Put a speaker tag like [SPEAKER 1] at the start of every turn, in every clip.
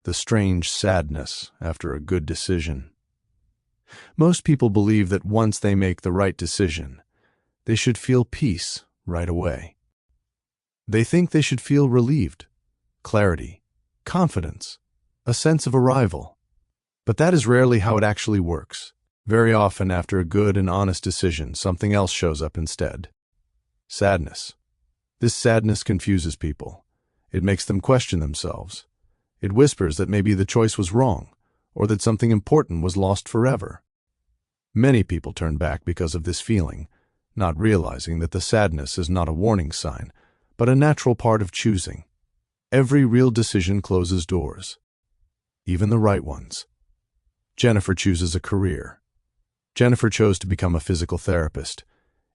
[SPEAKER 1] the strange sadness after a good decision. Most people believe that once they make the right decision, they should feel peace right away. They think they should feel relieved, clarity, confidence, a sense of arrival. But that is rarely how it actually works. Very often, after a good and honest decision, something else shows up instead. Sadness. This sadness confuses people. It makes them question themselves. It whispers that maybe the choice was wrong, or that something important was lost forever. Many people turn back because of this feeling, not realizing that the sadness is not a warning sign, but a natural part of choosing. Every real decision closes doors, even the right ones. Jennifer chooses a career. Jennifer chose to become a physical therapist.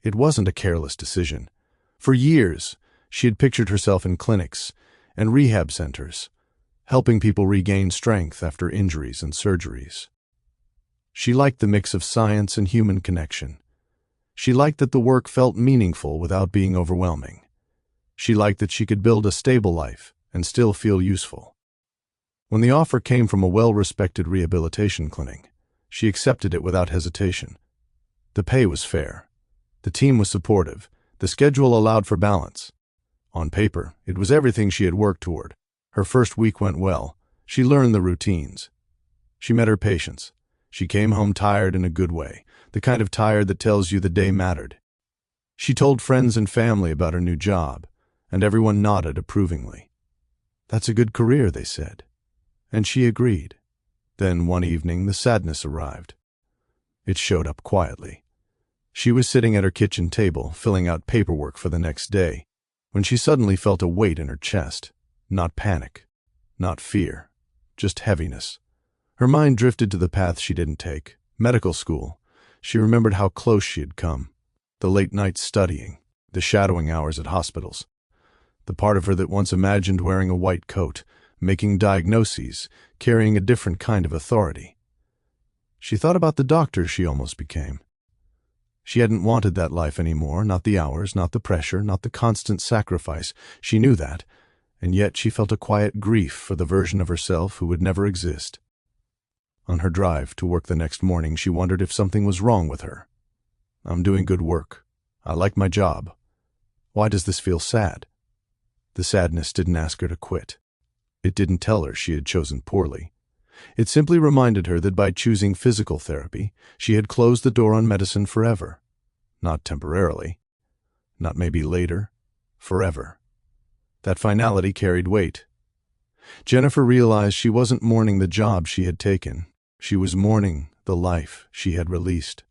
[SPEAKER 1] It wasn't a careless decision. For years, she had pictured herself in clinics and rehab centers, helping people regain strength after injuries and surgeries. She liked the mix of science and human connection. She liked that the work felt meaningful without being overwhelming. She liked that she could build a stable life and still feel useful. When the offer came from a well-respected rehabilitation clinic, she accepted it without hesitation. The pay was fair. The team was supportive. The schedule allowed for balance. On paper, it was everything she had worked toward. Her first week went well. She learned the routines. She met her patients. She came home tired in a good way, the kind of tired that tells you the day mattered. She told friends and family about her new job, and everyone nodded approvingly. "That's a good career," they said. And she agreed. Then one evening, the sadness arrived. It showed up quietly. She was sitting at her kitchen table, filling out paperwork for the next day, when she suddenly felt a weight in her chest. Not panic, not fear, just heaviness. Her mind drifted to the path she didn't take, medical school. She remembered how close she had come. The late nights studying, the shadowing hours at hospitals. The part of her that once imagined wearing a white coat, making diagnoses, carrying a different kind of authority. She thought about the doctor she almost became. She hadn't wanted that life anymore, not the hours, not the pressure, not the constant sacrifice. She knew that, and yet she felt a quiet grief for the version of herself who would never exist. On her drive to work the next morning, she wondered if something was wrong with her. "I'm doing good work. I like my job. Why does this feel sad?" The sadness didn't ask her to quit. It didn't tell her she had chosen poorly. It simply reminded her that by choosing physical therapy, she had closed the door on medicine forever. Not temporarily. Not maybe later. Forever. That finality carried weight. Jennifer realized she wasn't mourning the job she had taken. She was mourning the life she had released.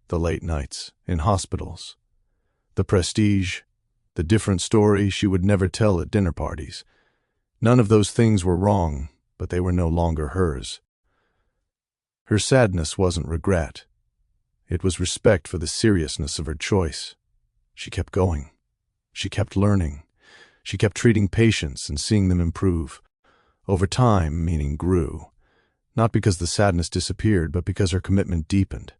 [SPEAKER 1] The late nights in hospitals. The prestige. The different stories she would never tell at dinner parties. None of those things were wrong, but they were no longer hers. Her sadness wasn't regret. It was respect for the seriousness of her choice. She kept going. She kept learning. She kept treating patients and seeing them improve. Over time, meaning grew. Not because the sadness disappeared, but because her commitment deepened.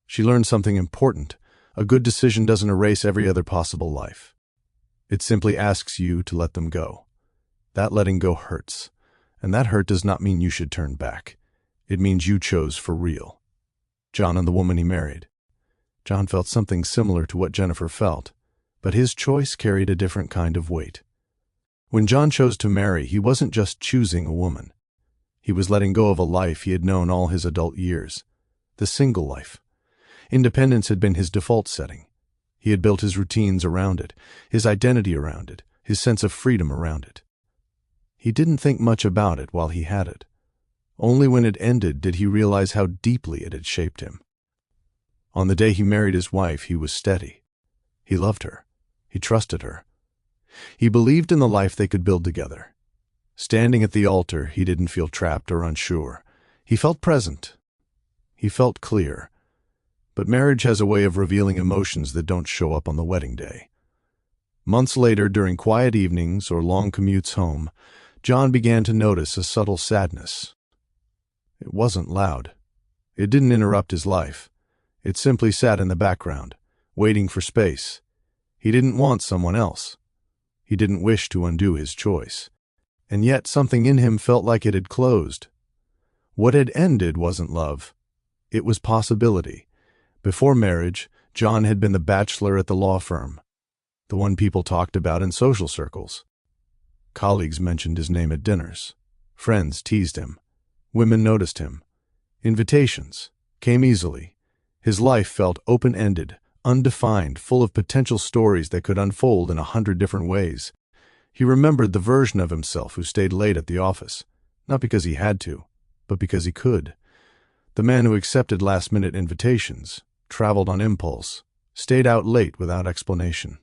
[SPEAKER 1] She learned something important. A good decision doesn't erase every other possible life. It simply asks you to let them go. That letting go hurts. And that hurt does not mean you should turn back. It means you chose for real. John and the woman he married. John felt something similar to what Jennifer felt, but his choice carried a different kind of weight. When John chose to marry, he wasn't just choosing a woman. He was letting go of a life he had known all his adult years. The single life. Independence had been his default setting. He had built his routines around it, his identity around it, his sense of freedom around it. He didn't think much about it while he had it. Only when it ended did he realize how deeply it had shaped him. On the day he married his wife, he was steady. He loved her. He trusted her. He believed in the life they could build together. Standing at the altar, he didn't feel trapped or unsure. He felt present. He felt clear. But marriage has a way of revealing emotions that don't show up on the wedding day. Months later, during quiet evenings or long commutes home, John began to notice a subtle sadness. It wasn't loud. It didn't interrupt his life. It simply sat in the background, waiting for space. He didn't want someone else. He didn't wish to undo his choice. and yet something in him felt like it had closed. What had ended wasn't love. It was possibility. Before marriage, John had been the bachelor at the law firm, the one people talked about in social circles. Colleagues mentioned his name at dinners. Friends teased him. Women noticed him. Invitations came easily. His life felt open-ended, undefined, full of potential stories that could unfold in 100 different ways. He remembered the version of himself who stayed late at the office, not because he had to, but because he could. The man who accepted last-minute invitations, traveled on impulse, stayed out late without explanation.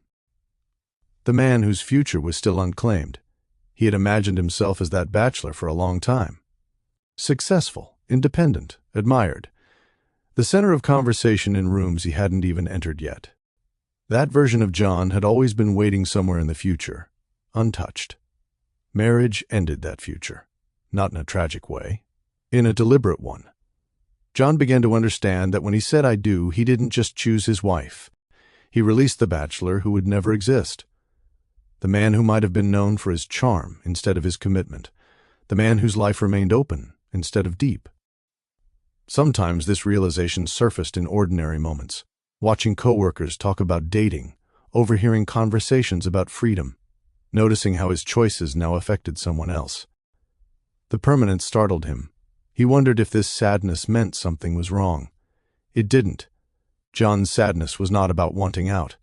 [SPEAKER 1] The man whose future was still unclaimed. He had imagined himself as that bachelor for a long time. Successful, independent, admired. The center of conversation in rooms he hadn't even entered yet. That version of John had always been waiting somewhere in the future, untouched. Marriage ended that future, not in a tragic way, in a deliberate one. John began to understand that when he said "I do," he didn't just choose his wife. He released the bachelor who would never exist. The man who might have been known for his charm instead of his commitment. The man whose life remained open instead of deep. Sometimes this realization surfaced in ordinary moments, watching coworkers talk about dating, overhearing conversations about freedom, noticing how his choices now affected someone else. The permanence startled him. He wondered if this sadness meant something was wrong. It didn't. John's sadness was not about wanting out.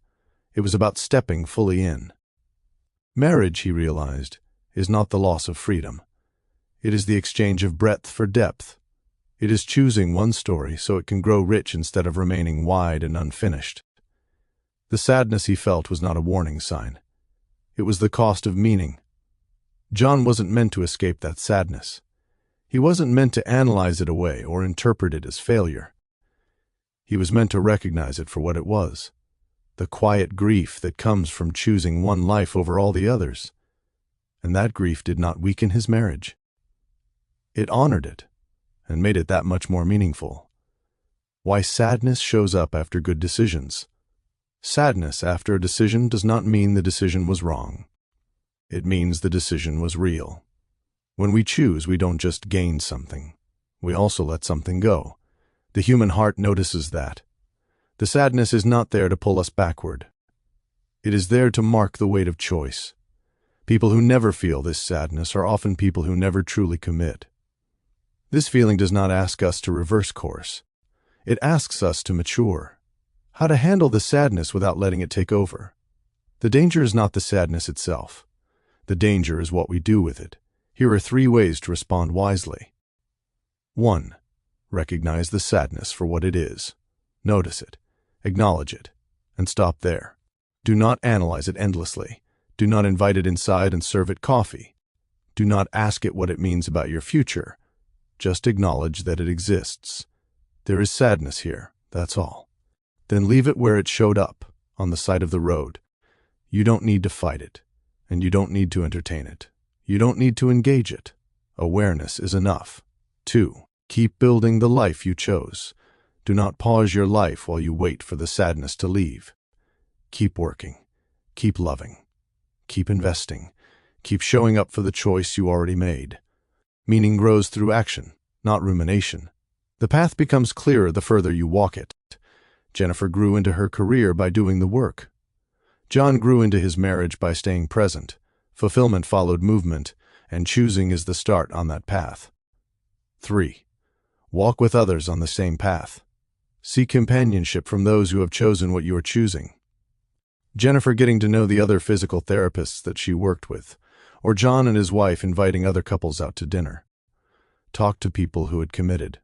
[SPEAKER 1] It was about stepping fully in. Marriage, he realized, is not the loss of freedom. It is the exchange of breadth for depth. It is choosing one story so it can grow rich instead of remaining wide and unfinished. The sadness he felt was not a warning sign. It was the cost of meaning. John wasn't meant to escape that sadness. He wasn't meant to analyze it away or interpret it as failure. He was meant to recognize it for what it was. The quiet grief that comes from choosing one life over all the others. And that grief did not weaken his marriage. It honored it, and made it that much more meaningful. Why sadness shows up after good decisions. Sadness after a decision does not mean the decision was wrong. It means the decision was real. When we choose, we don't just gain something. We also let something go. The human heart notices that. The sadness is not there to pull us backward. It is there to mark the weight of choice. People who never feel this sadness are often people who never truly commit. This feeling does not ask us to reverse course. It asks us to mature. How to handle the sadness without letting it take over. The danger is not the sadness itself. The danger is what we do with it. Here are 3 ways to respond wisely. 1. Recognize the sadness for what it is. Notice it. Acknowledge it. And stop there. Do not analyze it endlessly. Do not invite it inside and serve it coffee. Do not ask it what it means about your future. Just acknowledge that it exists. There is sadness here, that's all. Then leave it where it showed up, on the side of the road. You don't need to fight it, and you don't need to entertain it. You don't need to engage it. Awareness is enough. 2. Keep building the life you chose. Do not pause your life while you wait for the sadness to leave. Keep working. Keep loving. Keep investing. Keep showing up for the choice you already made. Meaning grows through action, not rumination. The path becomes clearer the further you walk it. Jennifer grew into her career by doing the work. John grew into his marriage by staying present. Fulfillment followed movement, and choosing is the start on that path. 3. Walk with others on the same path. Seek companionship from those who have chosen what you are choosing. Jennifer getting to know the other physical therapists that she worked with, or John and his wife inviting other couples out to dinner. Talk to people who had committed.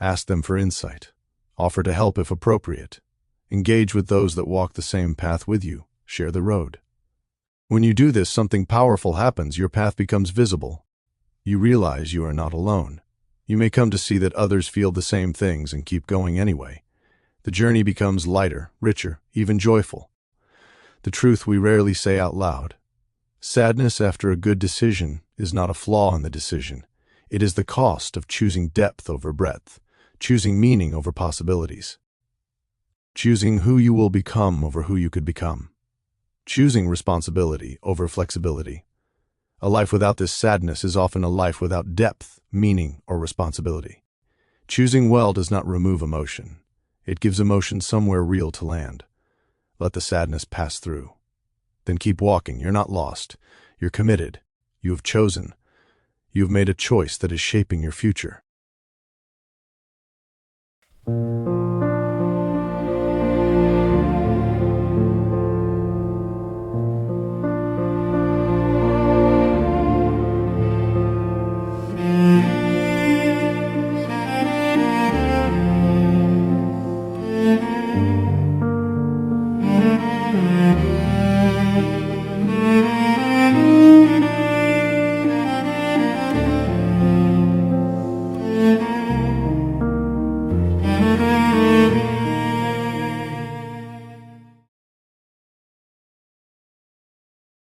[SPEAKER 1] Ask them for insight. Offer to help if appropriate. Engage with those that walk the same path with you. Share the road. When you do this, something powerful happens. Your path becomes visible. You realize you are not alone. You may come to see that others feel the same things and keep going anyway. The journey becomes lighter, richer, even joyful. The truth we rarely say out loud. Sadness after a good decision is not a flaw in the decision. It is the cost of choosing depth over breadth, choosing meaning over possibilities, choosing who you will become over who you could become, choosing responsibility over flexibility. A life without this sadness is often a life without depth, meaning, or responsibility. Choosing well does not remove emotion. It gives emotion somewhere real to land. Let the sadness pass through. Then keep walking. You're not lost. You're committed. You have chosen. You have made a choice that is shaping your future.